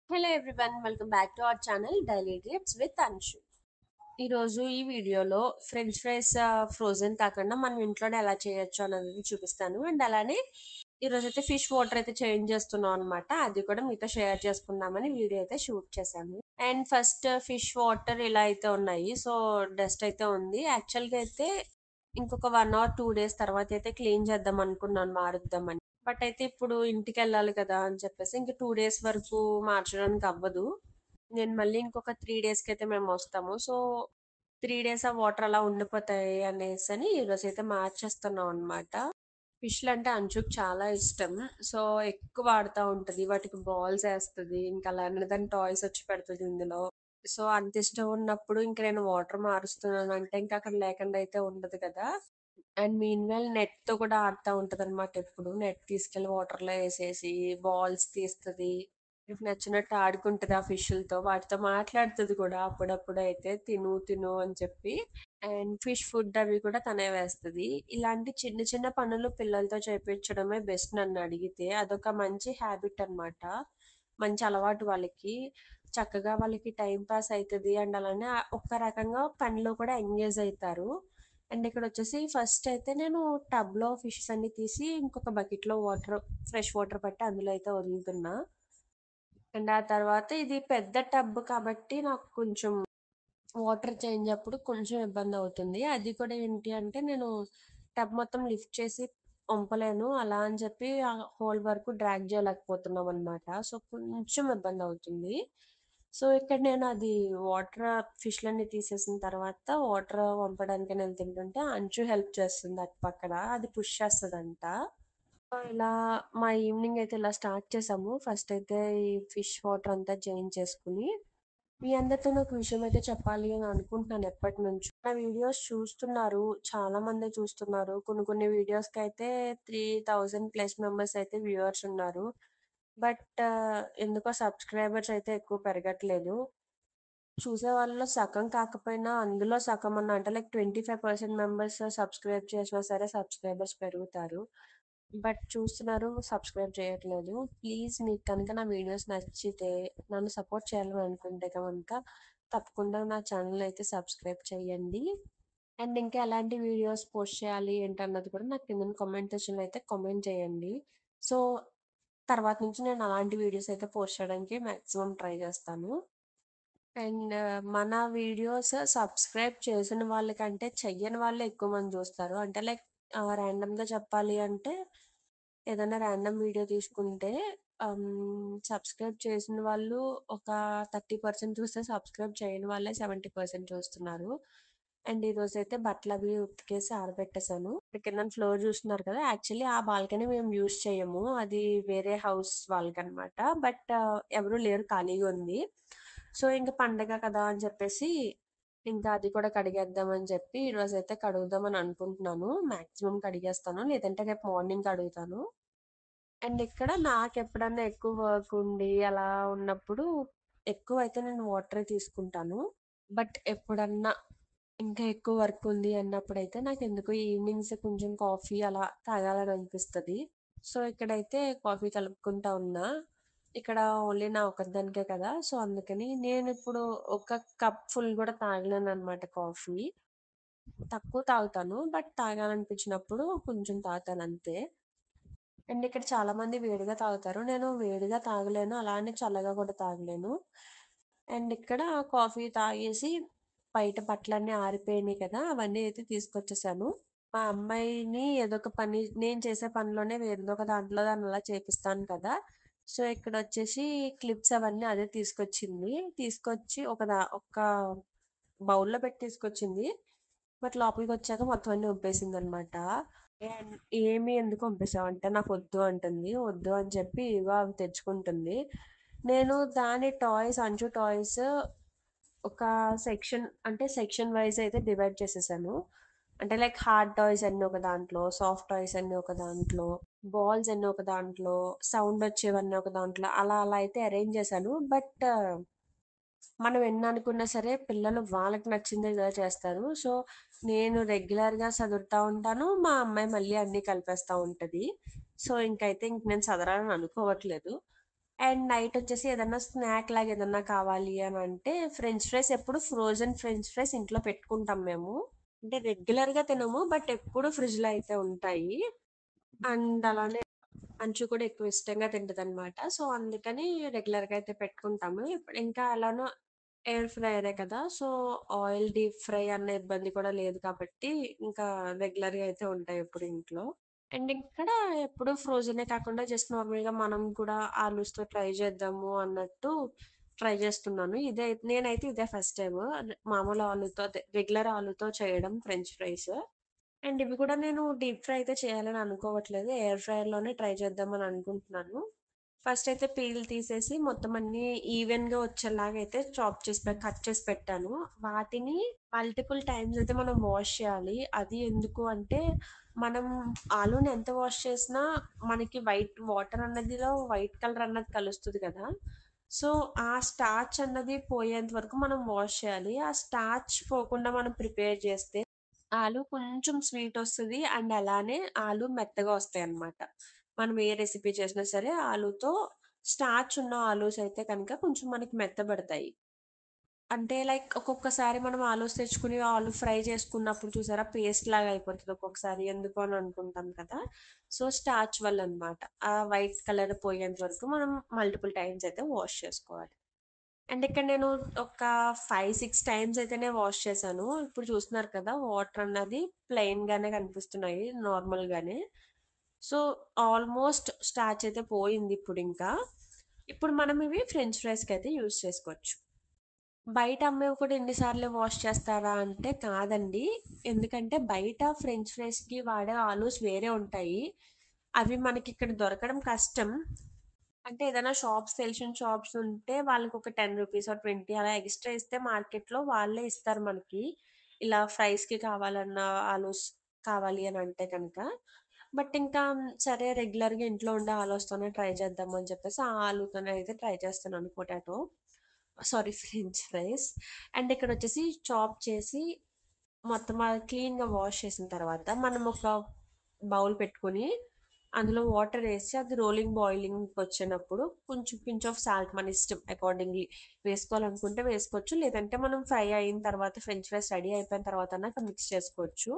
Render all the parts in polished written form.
Hello everyone, welcome back to our channel daily tips with Anshu. ఈరోజు ఈ వీడియోలో French fries frozen కాకుండా మనం ఇంట్లోనే ఎలా చేయొచ్చు అన్నది చూపిస్తాను. అండ్ అలానే ఈరోజు అయితే ఫిష్ వాటర్ అయితే చేంజ్ చేస్తున్నాం అనమాట. అది కూడా మీతో షేర్ చేసుకుందామని వీడియో అయితే షూట్ చేశాను. అండ్ ఫస్ట్ ఫిష్ వాటర్ ఇలా అయితే ఉన్నాయి. సో డస్ట్ అయితే ఉంది. యాక్చువల్గా అయితే ఇంకొక 1 or 2 days తర్వాత అయితే క్లీన్ చేద్దాం అనుకున్నాను, మారుద్దామని. బట్ అయితే ఇప్పుడు ఇంటికెళ్ళాలి కదా అని చెప్పేసి ఇంక 2 days వరకు మార్చడానికి అవ్వదు. నేను మళ్ళీ ఇంకొక 3 daysకి అయితే మేము వస్తాము. సో 3 days ఆ వాటర్ అలా ఉండిపోతాయి అనేసని ఈరోజైతే మార్చేస్తున్నాం అనమాట. ఫిష్‌లు అంటే అంచుకి చాలా ఇష్టం. సో ఎక్కువ వాడుతా ఉంటది. వాటికి బాల్స్ ఏస్తది. ఇంకా అలానే దాని టాయ్స్ వచ్చి పెడతది ఇందులో. సో అంత ఇష్టం ఉన్నప్పుడు ఇంక నేను వాటర్ మారుస్తున్నానంటే ఇంక అక్కడ లేకుండా అయితే ఉండదు కదా! అండ్ మీన్‌వైల్ నెట్‌తో కూడా ఆడుతా ఉంటదనమాట ఎప్పుడు. నెట్ తీసుకెళ్ళి వాటర్‌లో ఏసేసి బాల్స్ తీస్తది. మీకు నచ్చినట్టు ఆడుకుంటది ఆ ఫిష్‌లతో. వాటితో మాట్లాడుతది కూడా అప్పుడప్పుడైతే తిను తిను అని చెప్పి. అండ్ ఫిష్ ఫుడ్ అవి కూడా తనే వేస్తది. ఇలాంటి చిన్న చిన్న పనులు పిల్లలతో చేపించడమే బెస్ట్ నన్నడిగితే. అదొక మంచి హ్యాబిట్ అనమాట. మంచి అలవాటు వాళ్ళకి. చక్కగా వాళ్ళకి టైమ్ పాస్ అయితది. అండ్ అలానే ఒక రకంగా పనిలో కూడా ఎంగేజ్ అయితారు. అండ్ ఇక్కడొచ్చేసి ఫస్ట్ అయితే నేను టబ్‌లో ఫిషెస్ అన్నీ తీసి ఇంకొక బకెట్‌లో ఫ్రెష్ వాటర్ పట్టి అందులో అయితే వదులుతున్నా. అండ్ ఆ తర్వాత ఇది పెద్ద టబ్ కాబట్టి నాకు కొంచెం వాటర్ చేంజ్ అప్పుడు కొంచెం ఇబ్బందవుతుంది. అది కూడా ఏంటి అంటే నేను టబ్ మొత్తం లిఫ్ట్ చేసి ఒంపలేను. అలా అని చెప్పి ఆ హోల్ వరకు డ్రాగ్ చేయలేకపోతున్నామనమాట. సో, కొంచెం ఇబ్బందవుతుంది. సో, ఇక్కడ నేను అది ఫిష్‌లన్నీ తీసేసిన తర్వాత వాటర్ వంపడానికని వెళ్తుంటుంటే అంచు హెల్ప్ చేస్తుంది అటు పక్కన. అది పుష్ చేస్తదంట. సో, ఇలా మా ఈవినింగ్ అయితే ఇలా స్టార్ట్ చేసాము. ఫస్ట్ అయితే ఈ ఫిష్ వాటర్ అంతా చేంజ్ చేసుకొని మీ అందరితోని ఒక విషయం అయితే చెప్పాలి అని అనుకుంటున్నాను ఎప్పటినుంచో. నా వీడియోస్ చూస్తున్నారు. చాలా మందే చూస్తున్నారు. కొన్ని కొన్ని వీడియోస్‌కైతే 3000+ మెంబర్స్ అయితే వ్యూవర్స్ ఉన్నారు. బట్ ఎందుకో సబ్స్క్రైబర్స్ అయితే ఎక్కువ పెరగట్లేదు. చూసే వాళ్ళలో సగం కాకపోయినా అందులో సగమన్నా అంటే లైక్ 25% మెంబర్స్ సబ్స్క్రైబ్ చేసినా సరే సబ్స్క్రైబర్స్ పెరుగుతారు. బట్ చూస్తున్నారు, సబ్స్క్రైబ్ చేయట్లేదు. ప్లీజ్ మీకు కనుక నా వీడియోస్ నచ్చితే, నన్ను సపోర్ట్ చేయాలని అనుకుంటే గనుక తప్పకుండా నా ఛానల్ అయితే సబ్స్క్రైబ్ చేయండి. అండ్ ఇంకా ఎలాంటి వీడియోస్ పోస్ట్ చేయాలి ఏంటన్నది కూడా నాకు కిందన కామెంట్ సెక్షన్‌లో అయితే కామెంట్ చేయండి. సో, తర్వాత నుంచి నేను అలాంటి వీడియోస్ అయితే పోస్ట్ చేయడానికి మాక్సిమం ట్రై చేస్తాను. అండ్ మన వీడియోస్ సబ్స్క్రైబ్ చేసిన వాళ్ళకంటే చెయ్యని వాళ్ళే ఎక్కువ మంది చూస్తారు. అంటే లైక్ ర్యాండమ్‌గా చెప్పాలి అంటే ఏదైనా ర్యాండమ్ వీడియో తీసుకుంటే సబ్స్క్రైబ్ చేసిన వాళ్ళు ఒక 30% చూస్తే సబ్స్క్రైబ్ చేయని వాళ్ళే 70% చూస్తున్నారు. అండ్ ఈరోజైతే బట్టలవి ఉతికేసి ఆరబెట్టేసాను. కిందన ఫ్లోర్ చూస్తున్నారు కదా! యాక్చువల్లీ ఆ బాల్కనీ మేము యూజ్ చేయము. అది వేరే హౌస్ వాళ్ళకనమాట. బట్ ఎవరు లేరు, ఖాళీగా ఉంది. సో, ఇంక పండగ కదా అని చెప్పేసి ఇంకా అది కూడా కడిగేద్దాం అని చెప్పి ఈరోజైతే కడుగుదామని అనుకుంటున్నాను. మాక్సిమం కడిగేస్తాను. లేదంటే రేపు మార్నింగ్ కడుగుతాను. అండ్ ఇక్కడ నాకెప్పుడన్నా ఎక్కువ వర్క్ ఉండి అలా ఉన్నప్పుడు ఎక్కువైతే నేను వాటరే తీసుకుంటాను. బట్ ఎప్పుడన్నా ఇంకా ఎక్కువ వర్క్ ఉంది అన్నప్పుడైతే నాకెందుకో ఈవినింగ్స్ కొంచెం కాఫీ అలా తాగాలని అనిపిస్తది. సో, ఇక్కడైతే కాఫీ కలుపుకుంటా ఉన్నా. ఇక్కడ ఓన్లీ నా ఒక్కదానికే కదా! సో, అందుకని నేనిప్పుడు ఒక కప్ ఫుల్ గూడా తాగలేననమాట కాఫీ. తక్కువ తాగుతాను. బట్ తాగాలనిపించినప్పుడు కొంచెం తాగుతానంతే. అండ్ ఇక్కడ చాలా మంది వేడిగా తాగుతారు. నేను వేడిగా తాగలేను. అలా అని చల్లగా కూడా తాగలేను. అండ్ ఇక్కడ కాఫీ తాగేసి బయట బట్టలన్నీ ఆరిపోయినాయి కదా! అవన్నీ అయితే తీసుకొచ్చేసాను. మా అమ్మాయిని ఏదో ఒక పని నేను చేసే పనిలోనే ఏదో ఒక దాంట్లో దాన్ని అలా చేపిస్తాను కదా! సో, ఇక్కడొచ్చేసి క్లిప్స్ అవన్నీ అదే తీసుకొచ్చింది. తీసుకొచ్చి ఒక బౌల్‌లో పెట్టి తీసుకొచ్చింది. బట్ లోపలికొచ్చాక మొత్తం అన్నీ ఉబ్బేసిందనమాట. అండ్ "ఏమి ఎందుకు పంపిసావంటే" నాకొద్దు అంటుంది. వద్దు అని చెప్పి ఇగో అవి తెచ్చుకుంటుంది. నేను దాని టాయ్స్, అంచు టాయ్స్ ఒక సెక్షన్ వైస్ అయితే డివైడ్ చేసేసాను. అంటే లైక్ హార్డ్ టాయ్స్ అన్నీ ఒక దాంట్లో, సాఫ్ట్ టాయ్స్ అన్నీ ఒక దాంట్లో, బాల్స్ అన్నీ ఒక దాంట్లో, సౌండ్ వచ్చేవన్నీ ఒక దాంట్లో అలా అలా అయితే అరేంజ్ చేశాను. బట్ మనం ఎన్ననుకున్నా సరే పిల్లలు వాళ్ళకి నచ్చిందే గదా చేస్తారు. సో, నేను రెగ్యులర్‌గా సదురుతా ఉంటాను. మా అమ్మాయి మళ్ళీ అన్నీ కలిపేస్తా ఉంటది. సో, ఇంక నేను సదరాలని అనుకోవట్లేదు. అండ్ నైట్ వచ్చేసి ఏదన్నా స్నాక్ లాగా ఏదన్నా కావాలి అని అంటే ఫ్రెంచ్ ఫ్రైస్ ఎప్పుడు ఫ్రోజన్ ఫ్రెంచ్ ఫ్రైస్ ఇంట్లో పెట్టుకుంటాం మేము. అంటే రెగ్యులర్ గా తినము, బట్ ఎప్పుడు ఫ్రిడ్జ్ లో అయితే ఉంటాయి. అండ్ అలానే అంచు కూడా ఎక్కువ ఇష్టంగా తింటదనమాట. సో, అందుకని రెగ్యులర్‌గా అయితే పెట్టుకుంటాము. ఇప్పుడు ఇంకా అలానో ఎయిర్ ఫ్రైయరే కదా! సో, ఆయిల్ డీప్ ఫ్రై అన్న ఇబ్బంది కూడా లేదు కాబట్టి, ఇంకా రెగ్యులర్‌గా అయితే ఉంటాయి ఎప్పుడు ఇంట్లో. అండ్ ఇక్కడ ఎప్పుడు ఫ్రోజనే కాకుండా జస్ట్ నార్మల్‌గా మనం కూడా ఆలూస్‌తో ట్రై చేద్దాము అన్నట్టు ట్రై చేస్తున్నాను. నేనైతే ఇదే ఫస్ట్ టైము. మామూలు ఆలూతో అదే రెగ్యులర్ ఆలూతో చేయడం ఫ్రెంచ్ ఫ్రైస్. అండ్ ఇవి కూడా నేను డీప్ ఫ్రై అయితే చేయాలని అనుకోవట్లేదు. ఎయిర్ ఫ్రైయర్‌లోనే ట్రై చేద్దామని అనుకుంటున్నాను. ఫస్ట్ అయితే పీల్ తీసేసి మొత్తం అన్నీ ఈవెన్‌గా వచ్చేలాగా అయితే కట్ చేసి పెట్టాను. వాటిని మల్టిపుల్ టైమ్స్ అయితే మనం వాష్ చేయాలి. అది ఎందుకు అంటే మనం ఆలూని ఎంత వాష్ చేసినా మనకి వైట్ వాటర్ అన్నదిలో వైట్ కలర్ అన్నది కలుస్తది కదా! సో, ఆ స్టార్చ్ అన్నది పోయేంత వరకు మనం వాష్ చేయాలి. ఆ స్టార్చ్ పోకుండా మనం ప్రిపేర్ చేస్తే ఆలు కొంచెం స్వీటొస్తది. అండ్ అలానే ఆలు మెత్తగా వస్తాయన్నమాట. మనం ఏ రెసిపీ చేసినా సరే ఆలుతో స్టార్చ్ ఉన్న ఆలూస్ అయితే కనుక కొంచెం మనకి మెత్తబడతాయి. అంటే లైక్ ఒక్కొక్కసారి మనం ఆలూస్ తెచ్చుకొని ఆలు ఫ్రై చేసుకున్నప్పుడు చూసారా పేస్ట్ లాగా అయిపోతది ఒక్కొక్కసారి. ఎందుకు అని అనుకుంటాం కదా! సో, స్టార్చ్ వల్లనమాట. ఆ వైట్ కలర్ పోయేంత వరకు మనం మల్టిపుల్ టైమ్స్ అయితే వాష్ చేసుకోవాలి. అండ్ ఇక్కడ నేను ఒక 5, 6 టైమ్స్ అయితేనే వాష్ చేశాను. ఇప్పుడు చూస్తున్నారు కదా! వాటర్ అన్నది ప్లెయిన్ గానే కనిపిస్తున్నాయి నార్మల్‌గానే. సో, ఆల్మోస్ట్ స్టార్చ్ అయితే పోయింది ఇప్పుడింకా. ఇప్పుడు మనం ఇవి ఫ్రెంచ్ ఫ్రైస్‌కయితే యూజ్ చేసుకోవచ్చు. బయట అమ్మేవి కూడా ఇన్ని సార్లు వాష్ చేస్తారా అంటే కాదండి. ఎందుకంటే బయట ఫ్రెంచ్ ఫ్రైస్‌కి వాడే ఆలూస్ వేరే ఉంటాయి. అవి మనకిక్కడ దొరకడం కష్టం. అంటే ఏదైనా తెలిసిన షాప్స్ ఉంటే వాళ్ళకొక రూ. 10 ఆర్ 20 అలా ఎక్స్‌ట్రా ఇస్తే మార్కెట్‌లో వాళ్ళే ఇస్తారు మనకి. ఇలా ఫ్రైస్‌కి కావాలన్నా, ఆలూస్ కావాలి అని అంటే గనక. బట్ ఇంకా సరే రెగ్యులర్‌గా ఇంట్లో ఉండే ఆలూస్‌తోనే ట్రై చేద్దాం అని చెప్పేసి ఆ ఆలూతోనే అయితే ట్రై చేస్తున్నాను potato. Sorry french fries. And ఇక్కడొచ్చేసి చాప్ చేసి మొత్తం అది క్లీన్‌గా వాష్ చేసిన తర్వాత మనం ఒక బౌల్ పెట్టుకొని అందులో వాటరేసి అది బాయిలింగ్‌కొచ్చినప్పుడు కొంచెం పించ్ ఆఫ్ సాల్ట్ మన ఇష్టం అకార్డింగ్‌లీ వేసుకోవాలనుకుంటే వేసుకోవచ్చు. లేదంటే మనం ఫ్రై అయిన తర్వాత ఫ్రెంచ్ ఫ్రైస్ రెడీ అయిపోయిన తర్వాతన్నా మిక్స్ చేసుకోవచ్చు.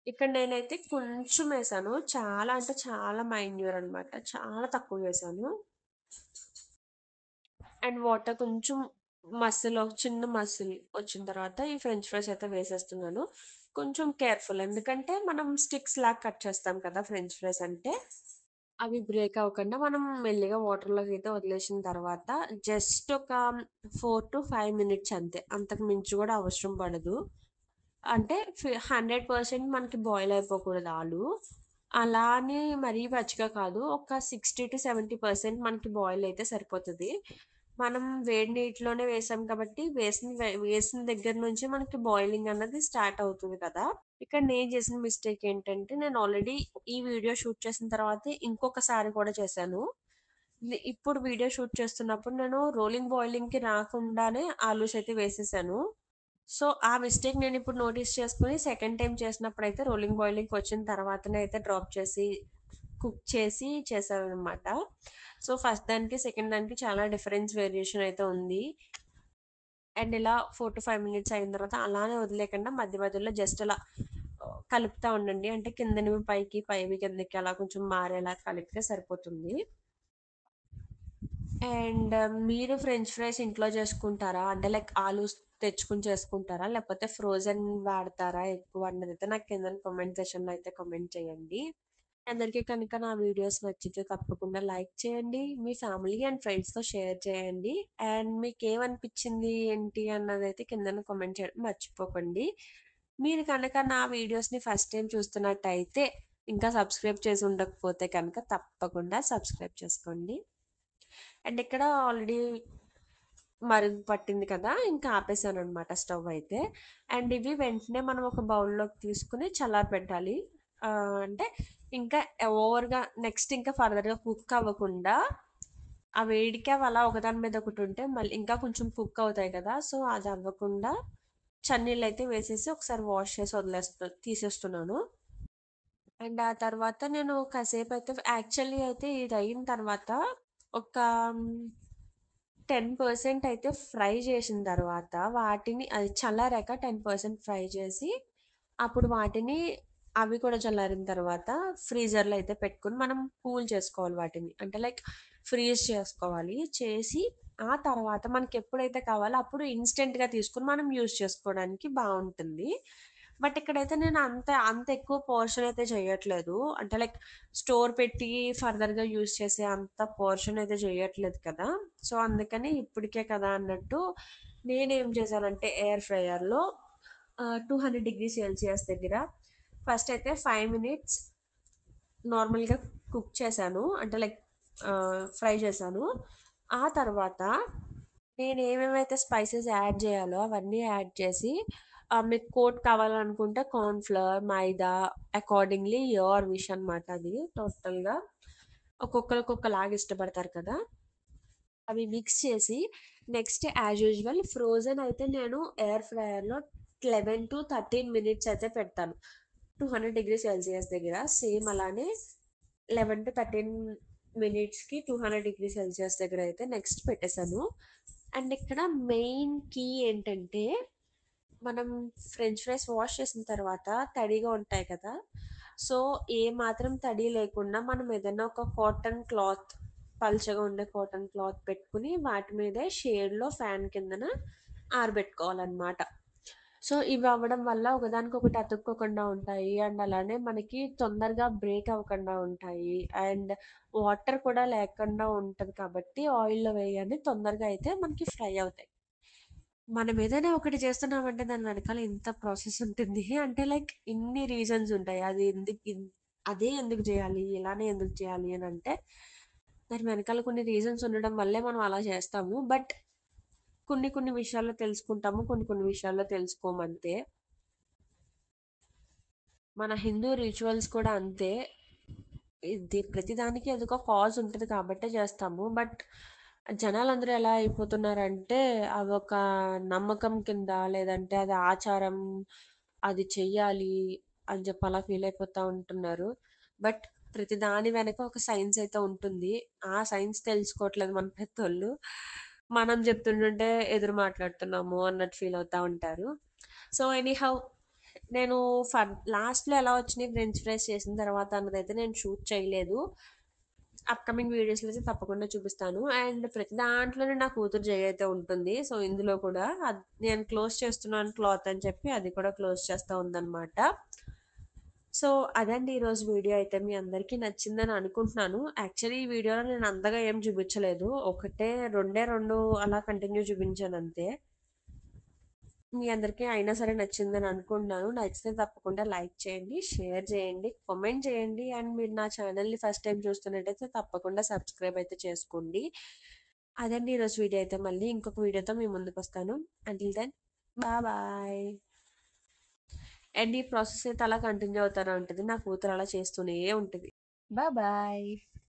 ఇక్కడ నేనైతే కొంచెం వేసాను. చాలా అంటే చాలా మైన్యూర్ అనమాట. చాలా తక్కువ వేసాను. అండ్ వాటర్ కొంచెం చిన్న మసిల్ వచ్చిన తర్వాత ఈ ఫ్రెంచ్ ఫ్రైస్ అయితే వేసేస్తున్నాను. కొంచెం కేర్‌ఫుల్ ఎందుకంటే మనం స్టిక్స్ లాగా కట్ చేస్తాం కదా! ఫ్రెంచ్ ఫ్రైస్ అంటే. అవి బ్రేక్ అవ్వకుండా మనం మెల్లిగా వాటర్‌లోకి అయితే వదిలేసిన తర్వాత జస్ట్ ఒక 4-5 మినిట్స్ అంతే. అంతకు మించి కూడా అవసరం పడదు. అంటే 100% మనకి బాయిల్ అయిపోకూడదు ఆలు. అలా అని మరీ పచ్చిగా కాదు. ఒక 60-70% మనకి బాయిల్ అయితే సరిపోతది. మనం వేడి నీటిలోనే వేసాం కాబట్టి వేసిన దగ్గర నుంచి మనకి బాయిలింగ్ అన్నది స్టార్ట్ అవుతుంది కదా! ఇక్కడ నేను చేసిన మిస్టేక్ ఏంటంటే నేను ఆల్రెడీ ఈ వీడియో షూట్ చేసిన తర్వాతే ఇంకొకసారి కూడా చేశాను. ఇప్పుడు వీడియో షూట్ చేస్తున్నప్పుడు నేను బాయిలింగ్‌కి రాకుండానే ఆలూస్ అయితే వేసేసాను. సో, ఆ మిస్టేక్ నేనిప్పుడు నోటీస్ చేసుకొని సెకండ్ టైమ్ చేసినప్పుడైతే బాయిలింగ్‌కొచ్చిన తర్వాతనే అయితే డ్రాప్ చేసి, కుక్ చేసి చేశాననమాట. సో, ఫస్ట్ దానికి, సెకండ్ దానికి చాలా వేరియేషన్ అయితే ఉంది. అండ్ ఇలా 4-5 మినిట్స్ అయిన తర్వాత అలానే వదిలేయకుండా మధ్య మధ్యలో జస్ట్ అలా కలుపుతా ఉండండి. అంటే కిందనివి పైకి, పైవి కిందకి అలా కొంచెం మారేలా కలిపితే సరిపోతుంది. అండ్ మీరు ఫ్రెంచ్ ఫ్రైస్ ఇంట్లో చేసుకుంటారా? అంటే లైక్ ఆలూస్ తెచ్చుకొని చేసుకుంటారా? లేకపోతే ఫ్రోజన్ వాడతారా ఎక్కువ అన్నదైతే నాకు కిందన కామెంట్ సెక్షన్‌లో అయితే కామెంట్ చేయండి. అందరికీ కనుక నా వీడియోస్ నచ్చితే తప్పకుండా లైక్ చేయండి. మీ ఫ్యామిలీ అండ్ ఫ్రెండ్స్‌తో షేర్ చేయండి. అండ్ మీకేమనిపించింది ఏంటి అన్నదైతే కిందన కామెంట్ చేయడం మర్చిపోకండి. మీరు కనుక నా వీడియోస్‌ని ఫస్ట్ టైమ్ చూస్తున్నట్టయితే ఇంకా సబ్స్క్రైబ్ చేసి ఉండకపోతే కనుక తప్పకుండా సబ్స్క్రైబ్ చేసుకోండి. అండ్ ఇక్కడ ఆల్రెడీ మరుగు పట్టింది కదా! ఇంకా ఆపేసాననమాట స్టవ్ అయితే. అండ్ ఇవి వెంటనే మనం ఒక బౌల్‌లోకి తీసుకొని చల్లారబెట్టాలి. అంటే ఇంకా ఓవర్‌గా నెక్స్ట్ ఇంకా ఫర్దర్‌గా కుక్ అవ్వకుండా ఆ వేడికి అవి అలా ఒకదాని మీద ఒకటి ఉంటే మళ్ళీ ఇంకా కొంచెం కుక్ అవుతాయి కదా! సో, అది అవ్వకుండా చన్నీళ్ళైతే వేసేసి ఒకసారి వాష్ చేసి తీసేస్తున్నాను. అండ్ ఆ తర్వాత నేను కాసేపయితే యాక్చువల్లీ అయితే ఇది అయిన తర్వాత ఒక 10% అయితే ఫ్రై చేసిన తర్వాత వాటిని అది చల్లారాక 10% ఫ్రై చేసి అప్పుడు వాటిని అవి కూడా చల్లారిన తర్వాత ఫ్రీజర్లో అయితే పెట్టుకుని మనం కూల్ చేసుకోవాలి వాటిని అంటే లైక్ ఫ్రీజ్ చేసుకోవాలి చేసి ఆ తర్వాత మనకి ఎప్పుడైతే కావాలో అప్పుడు ఇన్స్టెంట్గా తీసుకుని మనం యూజ్ చేసుకోవడానికి బాగుంటుంది. బట్ ఇక్కడైతే నేను అంత అంత ఎక్కువ పోర్షన్ అయితే చేయట్లేదు అంటే లైక్ స్టోర్ పెట్టి ఫర్దర్గా యూజ్ చేసే అంత పోర్షన్ అయితే చేయట్లేదు కదా. సో అందుకని ఇప్పటికే కదా అన్నట్టు నేనేం చేశానంటే ఎయిర్ ఫ్రైయర్లో 200 డిగ్రీ సెల్సియస్ దగ్గర ఫస్ట్ అయితే 5 మినిట్స్ నార్మల్గా కుక్ చేశాను అంటే లైక్ ఫ్రై చేశాను. ఆ తర్వాత నేను ఏమేమైతే స్పైసెస్ యాడ్ చేయాలో అవన్నీ యాడ్ చేసి మీకు కోట్ కావాలనుకుంటే cornflour, maida accordingly your wish అనమాట అది టోటల్‌గా. ఒక్కొక్కరు ఒక్కొక్కలాగా ఇష్టపడతారు కదా. అవి మిక్స్ చేసి నెక్స్ట్ యాజ్ యూజువల్ ఫ్రోజన్ అయితే నేను ఎయిర్ ఫ్రైయర్‌లో 11-13 మినిట్స్ అయితే పెడతాను. 200 డిగ్రీ సెల్సియస్ దగ్గర సేమ్ అలానే 11-13 మినిట్స్‌కి 200 డిగ్రీ సెల్సియస్ దగ్గర అయితే నెక్స్ట్ పెట్టేశాను. అండ్ ఇక్కడ మెయిన్ కీ ఏంటంటే మనం ఫ్రెంచ్ ఫ్రైస్ వాష్ చేసిన తర్వాత తడిగా ఉంటాయి కదా. సో ఏ మాత్రం తడి లేకుండా మనం ఏదైనా ఒక కాటన్ క్లాత్ పల్చగా ఉండే కాటన్ క్లాత్ పెట్టుకుని వాటి మీదే షేడ్లో ఫ్యాన్ కిందన ఆరబెట్టుకోవాలన్నమాట. సో ఇవి అవ్వడం వల్ల ఒకదానికొకటి అతుక్కోకుండా ఉంటాయి అండ్ అలానే మనకి తొందరగా బ్రేక్ అవ్వకుండా ఉంటాయి అండ్ వాటర్ కూడా లేకుండా ఉంటుంది కాబట్టి ఆయిల్లో వేయగానే తొందరగా అయితే మనకి ఫ్రై అవుతాయి. మనం ఏదైనా ఒకటి చేస్తున్నామంటే దాని వెనకాల ఇంత ప్రాసెస్ ఉంటుంది అంటే లైక్ ఇన్ని రీజన్స్ ఉంటాయి అది ఎందుకు అదే ఎందుకు చేయాలి ఇలానే ఎందుకు చేయాలి అని అంటే దాని వెనకాల కొన్ని రీజన్స్ ఉండడం వల్లే మనం అలా చేస్తాము. బట్ కొన్ని కొన్ని విషయాల్లో తెలుసుకుంటాము కొన్ని కొన్ని విషయాల్లో తెలుసుకోమంతే. మన హిందూ రిచువల్స్ కూడా అంతే. ఇది ప్రతిదానికి అదొక కాజ్ ఉంటుంది కాబట్టే చేస్తాము. బట్ జనాలందరూ ఎలా అయిపోతున్నారంటే అదొక నమ్మకం కింద లేదంటే అది ఆచారం, అది చెయ్యాలి అని చెప్పి అలా ఫీల్ అయిపోతా ఉంటున్నారు. బట్ ప్రతి దాని వెనక ఒక సైన్స్ అయితే ఉంటుంది. ఆ సైన్స్ తెలుసుకోవట్లేదు మన పెద్దోళ్ళు. మనం చెప్తుంటుంటే ఎదురు మాట్లాడుతున్నాము అన్నట్టు ఫీల్ అవుతా ఉంటారు. సో ఎనీహౌ నేను లాస్ట్‌లో ఎలా వచ్చినాయి ఫ్రెంచ్ ఫ్రైస్ చేసిన తర్వాత అన్నదైతే నేను షూట్ చేయలేదు. అప్‌కమింగ్ వీడియోస్‌లో అయితే తప్పకుండా చూపిస్తాను. అండ్ ప్రతి దాంట్లోనే నా కూతురు జై అయితే ఉంటుంది. సో, ఇందులో కూడా నేను క్లోజ్ చేస్తున్నాను క్లాత్ అని చెప్పి అది కూడా క్లోజ్ చేస్తా ఉందనమాట. సో, అదండి ఈరోజు వీడియో అయితే మీ అందరికీ నచ్చిందని అనుకుంటున్నాను. యాక్చువల్లీ ఈ వీడియోలో నేను అంతగా ఏం చూపించలేదు. ఒకటే రెండే 2 అలా కంటిన్యూ చూపించానంతే. మీ అందరికీ అయినా సరే నచ్చిందని అనుకుంటున్నాను. నచ్చితే తప్పకుండా లైక్ చేయండి, షేర్ చేయండి, కామెంట్ చేయండి. అండ్ మీరు నా ఛానల్‌ని ఫస్ట్ టైం చూస్తున్నట్టయితే తప్పకుండా సబ్స్క్రైబ్ అయితే చేసుకోండి. అదండి ఈరోజు వీడియో అయితే మళ్ళీ ఇంకొక వీడియోతో మీ ముందుకొస్తాను. Until then bye. అండ్ ఈ ప్రాసెస్ అయితే అలా కంటిన్యూ అవుతానే ఉంటది. నా కూతురు అలా చేస్తూనే ఉంటది. బాయ్.